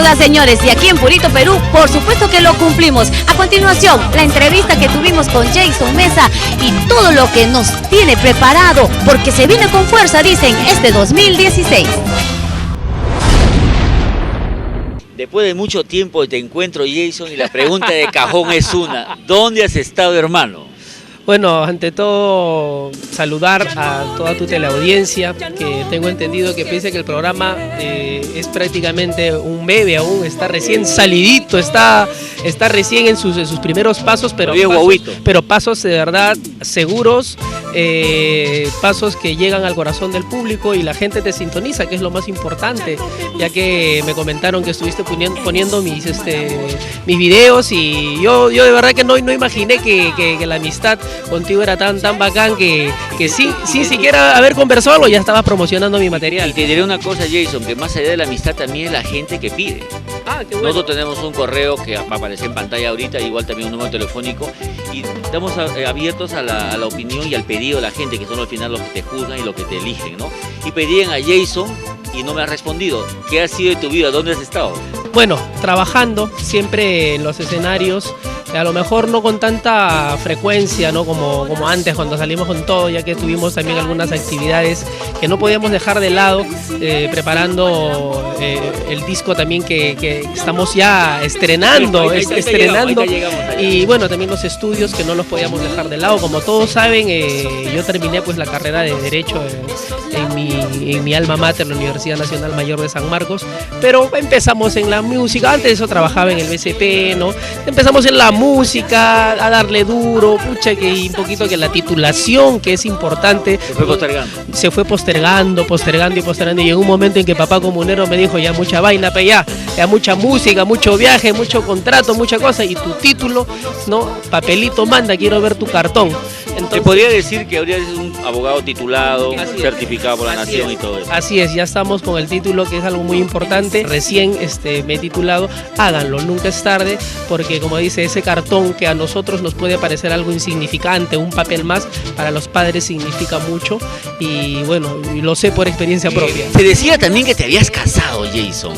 deuda, señores, y aquí en Purito, Perú, por supuesto que lo cumplimos. A continuación, la entrevista que tuvimos con Jason Meza y todo lo que nos tiene preparado, porque se viene con fuerza, dicen, este 2016. Después de mucho tiempo te encuentro, Jason, y la pregunta de cajón es una: ¿dónde has estado, hermano? Bueno, ante todo, saludar a toda tu teleaudiencia, que tengo entendido que pese a que el programa es prácticamente un bebé aún, está recién salidito, está recién en sus primeros pasos, pero pasos de verdad seguros, pasos que llegan al corazón del público y la gente te sintoniza, que es lo más importante, ya que me comentaron que estuviste poniendo mis videos y yo de verdad que no imaginé que la amistad contigo era tan bacán que sin siquiera haber conversado ya estabas promocionando mi material. Y te diré una cosa, Jason, que más allá de la amistad también es la gente que pide. Qué bueno. Nosotros tenemos un correo que va a aparecer en pantalla ahorita, igual también un número telefónico, y estamos abiertos a la opinión y al pedido de la gente, que son al final los que te juzgan y los que te eligen, ¿no? Y pedían a Jason y no me ha respondido. ¿Qué ha sido de tu vida? ¿Dónde has estado? Bueno, trabajando siempre en los escenarios, a lo mejor no con tanta frecuencia, ¿no? como antes cuando salimos con todo, ya que tuvimos también algunas actividades que no podíamos dejar de lado, preparando el disco también que estamos ya estrenando, y bueno, también los estudios que no los podíamos dejar de lado. Como todos saben, yo terminé pues la carrera de Derecho en mi alma mater, la Universidad Nacional Mayor de San Marcos, pero empezamos en la música. Antes de eso trabajaba en el BCP, ¿no? Empezamos en la música, a darle duro, pucha, que un poquito que la titulación, que es importante, se fue postergando, y llegó un momento en que papá comunero me dijo: ya mucha vaina, ya mucha música, mucho viaje, mucho contrato, mucha cosa, y tu título, ¿no? Papelito manda, quiero ver tu cartón. Entonces, te podría decir que ahora eres un abogado titulado, certificado por la nación y todo eso. Así es, ya estamos con el título, que es algo muy importante. Recién me he titulado. Háganlo, nunca es tarde, porque como dice, ese cartón que a nosotros nos puede parecer algo insignificante, un papel más, para los padres significa mucho, y bueno, lo sé por experiencia propia. Se decía también que te habías casado, Jason.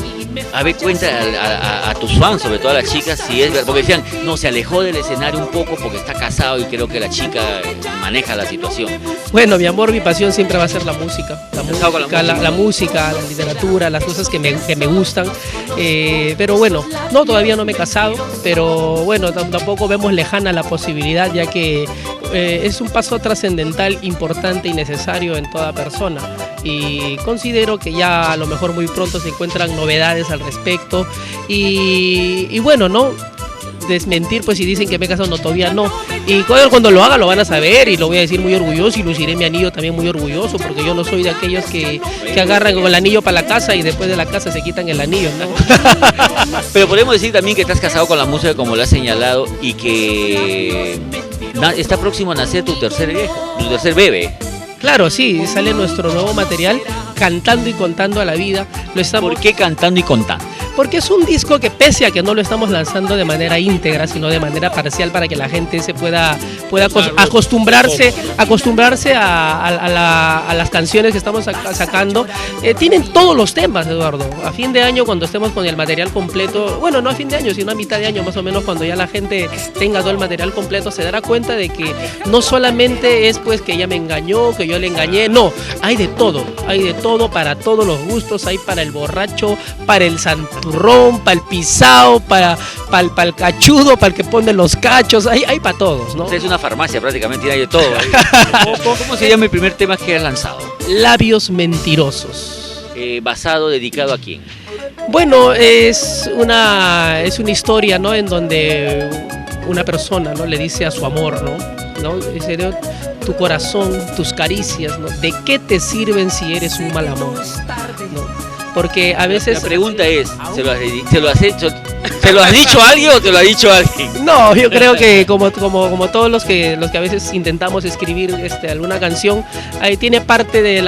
A ver, cuenta a tus fans, sobre todo a las chicas, si es verdad, porque decían, no, se alejó del escenario un poco porque está casado, y creo que la chica maneja la situación. Bueno, mi amor, mi pasión siempre va a ser la música, la literatura, las cosas que me gustan, pero bueno, no, todavía no me he casado, pero bueno, tampoco vemos lejana la posibilidad, ya que es un paso trascendental, importante y necesario en toda persona, y considero que ya a lo mejor muy pronto se encuentran novedades al respecto, y bueno, ¿no? Desmentir pues si dicen que me he casado, no, todavía no, y cuando lo haga lo van a saber, y lo voy a decir muy orgulloso, y luciré mi anillo también muy orgulloso, porque yo no soy de aquellos que agarran con el anillo para la casa y después de la casa se quitan el anillo, ¿no? Pero podemos decir también que estás casado con la música, como lo has señalado, y que está próximo a nacer tu tercer bebé. Claro, sí, sale nuestro nuevo material, Cantando y Contando a la Vida. ¿Por qué Cantando y Contando? Porque es un disco que, pese a que no lo estamos lanzando de manera íntegra, sino de manera parcial, para que la gente se pueda acostumbrarse a las canciones que estamos sacando, tienen todos los temas, Eduardo. A fin de año, cuando estemos con el material completo, bueno, no a fin de año, sino a mitad de año más o menos, cuando ya la gente tenga todo el material completo, se dará cuenta de que no solamente es pues que ella me engañó, que yo le engañé, no, hay de todo para todos los gustos. Hay para el borracho, para el santurrón, para el pisao, para el cachudo, para el que pone los cachos, hay para todos, ¿no? Es una farmacia prácticamente, hay de todo. ¿Cómo se llama el primer tema que has lanzado? Labios Mentirosos. ¿Dedicado a quién? Bueno, es una historia, ¿no? En donde una persona, ¿no?, le dice a su amor, ¿no? Dice: tu corazón, tus caricias, ¿no? ¿De qué te sirven si eres un mal amor? ¿No? Porque a veces... La pregunta es, ¿se lo has hecho ¿Te lo has dicho a alguien o te lo ha dicho alguien? No, yo creo que como todos los que a veces intentamos escribir alguna canción, ahí tiene parte de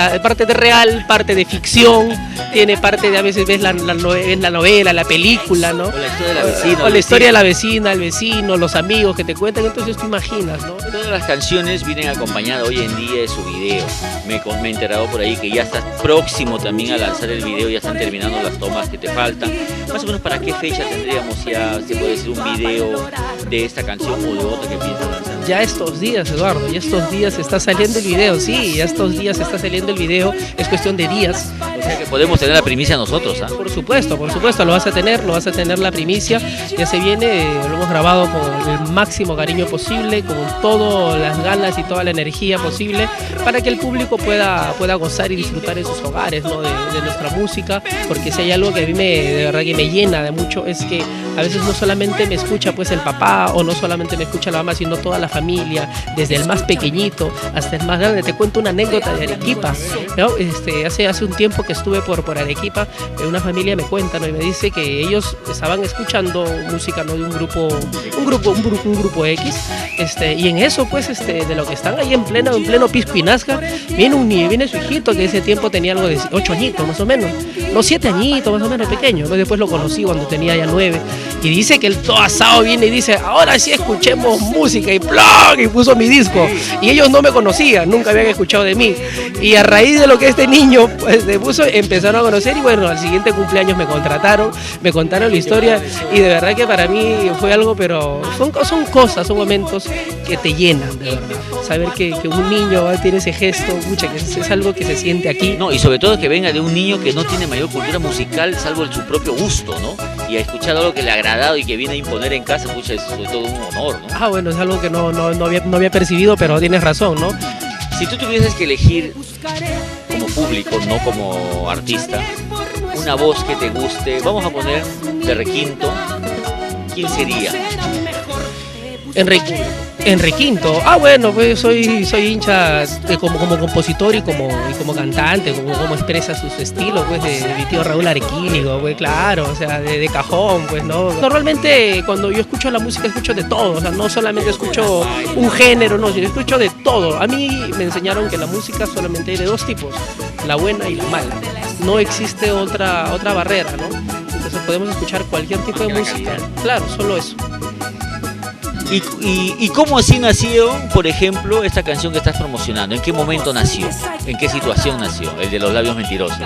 real, parte de ficción, tiene parte de a veces ves la novela, la película, ¿no? O la historia de la vecina. O la historia de la vecina, el vecino, los amigos que te cuentan, entonces tú imaginas, ¿no? Todas las canciones vienen acompañadas hoy en día de su video. Me he enterado por ahí que ya estás próximo también a lanzar el video, ya están terminando las tomas que te faltan. Más o menos, ¿para qué fecha tendríamos ya, se puede decir, un video de esta canción o de otra que piensas lanzar? Ya estos días, Eduardo, ya estos días está saliendo el video, sí, ya estos días está saliendo el video, es cuestión de días. O sea que podemos tener la primicia nosotros, ¿ah? Por supuesto, lo vas a tener la primicia, ya se viene, lo hemos grabado con el máximo cariño posible, con todas las ganas y toda la energía posible, para que el público pueda gozar y disfrutar en sus hogares, ¿no? de nuestra música, porque si hay algo que a mí de verdad que me llena de mucho, es que a veces no solamente me escucha pues el papá, o no solamente me escucha la mamá, sino toda la familia, desde el más pequeñito hasta el más grande. Te cuento una anécdota de Arequipa, ¿no? Hace un tiempo que estuve por Arequipa, una familia me cuenta, ¿no? Y me dice que ellos estaban escuchando música, ¿no? De un grupo X, y en eso pues de lo que están ahí en pleno Pisco y Nazca, viene su hijito, que ese tiempo tenía algo de 8 añitos más o menos, no 7 añitos más o menos, pequeño, ¿no? Después lo conocí cuando tenía ya 9, y dice que el todo asado viene y dice, ahora sí escuchemos música, y ¡plog! Y puso mi disco, y ellos no me conocían, nunca habían escuchado de mí, y a raíz de lo que este niño pues puso, empezaron a conocer, y bueno, al siguiente cumpleaños me contrataron, me contaron la historia, y de verdad que para mí fue algo, pero son cosas, son momentos que te llenan, de verdad, saber que un niño tiene ese gesto, mucha, que es algo que se siente aquí. No, y sobre todo que venga de un niño que no tiene mayor cultura musical, salvo su propio gusto, ¿no? Y ha escuchado algo que le ha agradado y que viene a imponer en casa, pucha, es sobre todo un honor, ¿no? Ah, bueno, es algo que no había percibido, pero tienes razón, ¿no? Si tú tuvieses que elegir como público, no como artista, una voz que te guste, vamos a poner de requinto, ¿quién sería? Enrique Quinto. Ah, bueno, pues soy hincha como compositor y como cantante, como expresa su estilo, pues, de mi tío Raúl Arequínigo, pues, claro, o sea, de cajón, pues, ¿no? Normalmente cuando yo escucho la música escucho de todo, o sea, no solamente escucho un género, no, sino escucho de todo. A mí me enseñaron que la música solamente hay de 2 tipos, la buena y la mala. No existe otra barrera, ¿no? Entonces podemos escuchar cualquier tipo de música. Claro, solo eso. ¿Y cómo así nació, por ejemplo, esta canción que estás promocionando? ¿En qué momento nació? ¿En qué situación nació? El de los labios mentirosos.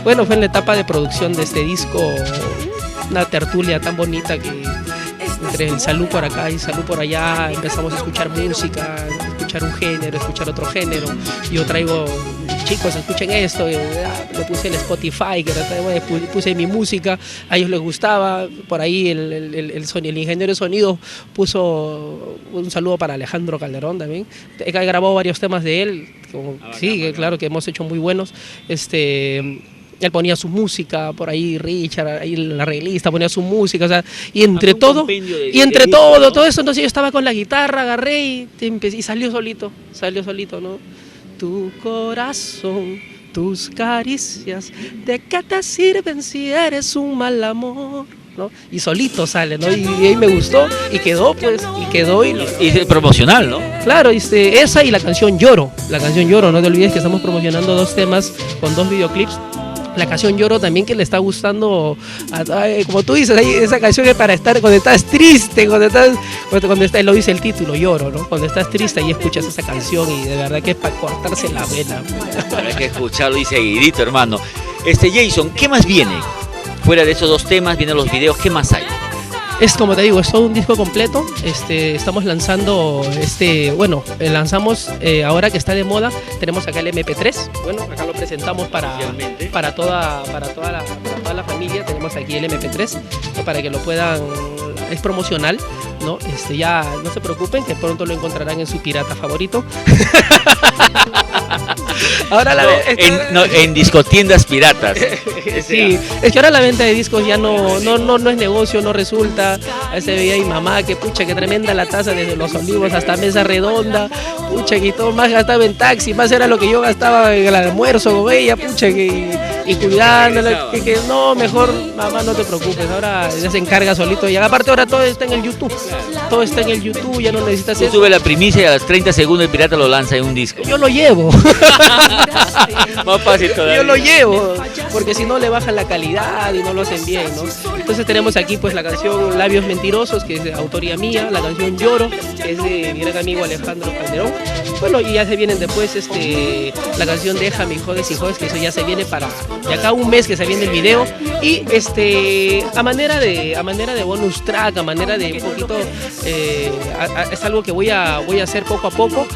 Bueno, fue en la etapa de producción de este disco, una tertulia tan bonita que entre el salud por acá y salud por allá empezamos a escuchar música, escuchar un género, escuchar otro género. Yo traigo, chicos, escuchen esto, le puse el Spotify, que puse mi música, a ellos les gustaba, por ahí el ingeniero de sonido puso un saludo para Alejandro Calderón también, he grabado varios temas de él, sí, claro, que hemos hecho muy buenos, él ponía su música, por ahí Richard, ahí la arreglista ponía su música, o sea, y entre todo, ¿no? Todo eso, entonces yo estaba con la guitarra, agarré y salió solito, ¿no? Tu corazón, tus caricias, ¿de qué te sirven si eres un mal amor? ¿No? Y solito sale, ¿no? Y ahí me gustó y quedó, pues, y es promocional, ¿no? Claro, esa y la canción Lloro, no te olvides que estamos promocionando 2 temas con 2 videoclips. La canción Lloro también, que le está gustando, como tú dices, esa canción es para estar cuando estás triste, cuando lo dice el título, Lloro, ¿no? Cuando estás triste y escuchas esa canción y de verdad que es para cortarse la vena. Hay que escucharlo y seguidito, hermano. Jason, ¿qué más viene? Fuera de esos 2 temas, vienen los videos, ¿qué más hay? Es como te digo, es todo un disco completo. Estamos lanzando, lanzamos ahora que está de moda, tenemos acá el MP3. Bueno, acá lo presentamos para toda la familia. Tenemos aquí el MP3, ¿no? Para que lo puedan, es promocional, ¿no? Ya no se preocupen, que pronto lo encontrarán en su pirata favorito. Ahora en discotiendas piratas. Sí, es que ahora la venta de discos ya no es negocio, no resulta. A veces veía a mi mamá que pucha, que tremenda la taza desde Los Olivos hasta Mesa Redonda, pucha, que todo más gastaba en taxi, más era lo que yo gastaba en el almuerzo con ella, pucha, y y cuidándola, regresaba. y que no, mejor mamá no te preocupes, ahora ya se encarga solito y aparte ahora todo está en el YouTube, todo está en el YouTube, ya no necesitas Tú eso. sube la primicia y a los 30 segundos el pirata lo lanza en un disco. Yo lo llevo. Más fácil todavía. Yo lo llevo, porque si no le bajan la calidad y no lo hacen bien, ¿no? Entonces tenemos aquí pues la canción Labios Mentirosos, que es de autoría mía, la canción Lloro, que es de mi gran amigo Alejandro Calderón. Bueno, y ya se vienen después la canción Déjame, Jodes y Jodes, que eso ya se viene para de acá a un mes que se viene el video. Y a manera de bonus track, a manera de un poquito, es algo que voy a hacer poco a poco.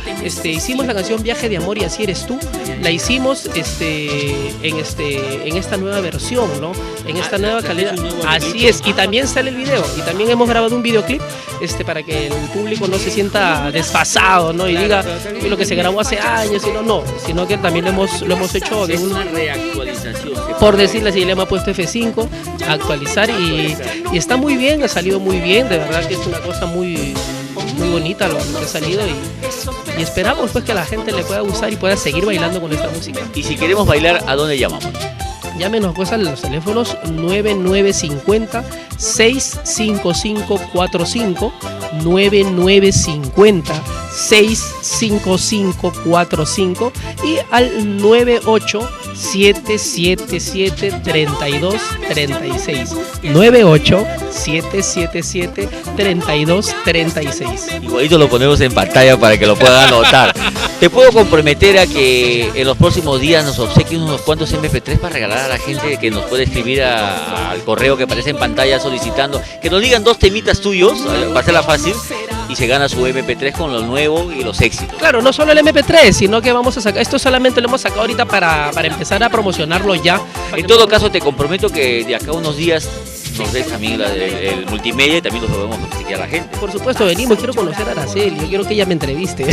Hicimos la canción Viaje de Amor y Así Eres Tú, la hicimos en esta nueva versión, ¿no? En esta nueva calidad. Así es, y también sale el video, y también hemos grabado un videoclip para que el público no se sienta desfasado, ¿no? Y diga lo que se grabó hace años, sino que también lo hemos hecho de Una reactualización. por decirle así, le hemos puesto F5, actualizar y está muy bien, ha salido muy bien, de verdad que es una cosa muy bonita lo que ha salido y esperamos pues que a la gente le pueda gustar y pueda seguir bailando con esta música. Y si queremos bailar, ¿a dónde llamamos? Llámenos pues a los teléfonos 9950-65545, 9950-65545 y al 98-777-3236. 98-777-3236. Igualito lo ponemos en pantalla para que lo puedan anotar. Te puedo comprometer a que en los próximos días nos obsequien unos cuantos MP3 para regalar a la gente que nos puede escribir al correo que aparece en pantalla solicitando que nos digan 2 temitas tuyos, para hacerla fácil, y se gana su MP3 con lo nuevo y los éxitos. Claro, no solo el MP3, sino que vamos a sacar, esto solamente lo hemos sacado ahorita para empezar a promocionarlo ya. En todo caso, te comprometo que de acá a unos días nos des también el multimedia y también lo podemos obsequiar a la gente. Por supuesto, venimos, quiero conocer a Araceli, yo quiero que ella me entreviste.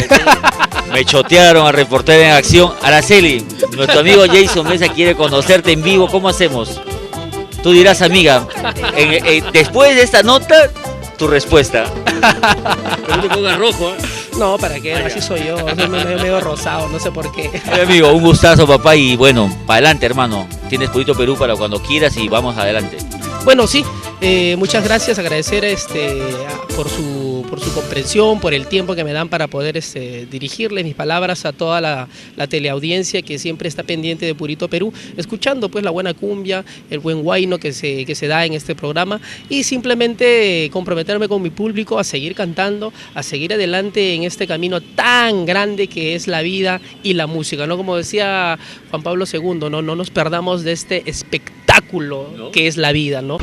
Me chotearon a reportera en acción. Araceli, nuestro amigo Jason Mesa quiere conocerte en vivo. ¿Cómo hacemos? Tú dirás, amiga, después de esta nota, tu respuesta. Pero no te pongas rojo, ¿eh? No, ¿para qué? Así soy yo, soy medio rosado, no sé por qué. Amigo, un gustazo, papá, y bueno, para adelante, hermano. Tienes Purito Perú para cuando quieras y vamos adelante. Bueno, sí, muchas gracias, agradecer por su comprensión, por el tiempo que me dan para poder dirigirle mis palabras a toda la teleaudiencia que siempre está pendiente de Purito Perú, escuchando pues la buena cumbia, el buen huayno que se da en este programa y simplemente comprometerme con mi público a seguir cantando, a seguir adelante en este camino tan grande que es la vida y la música, ¿no? Como decía Juan Pablo II, no nos perdamos de este espectáculo que es la vida, ¿no?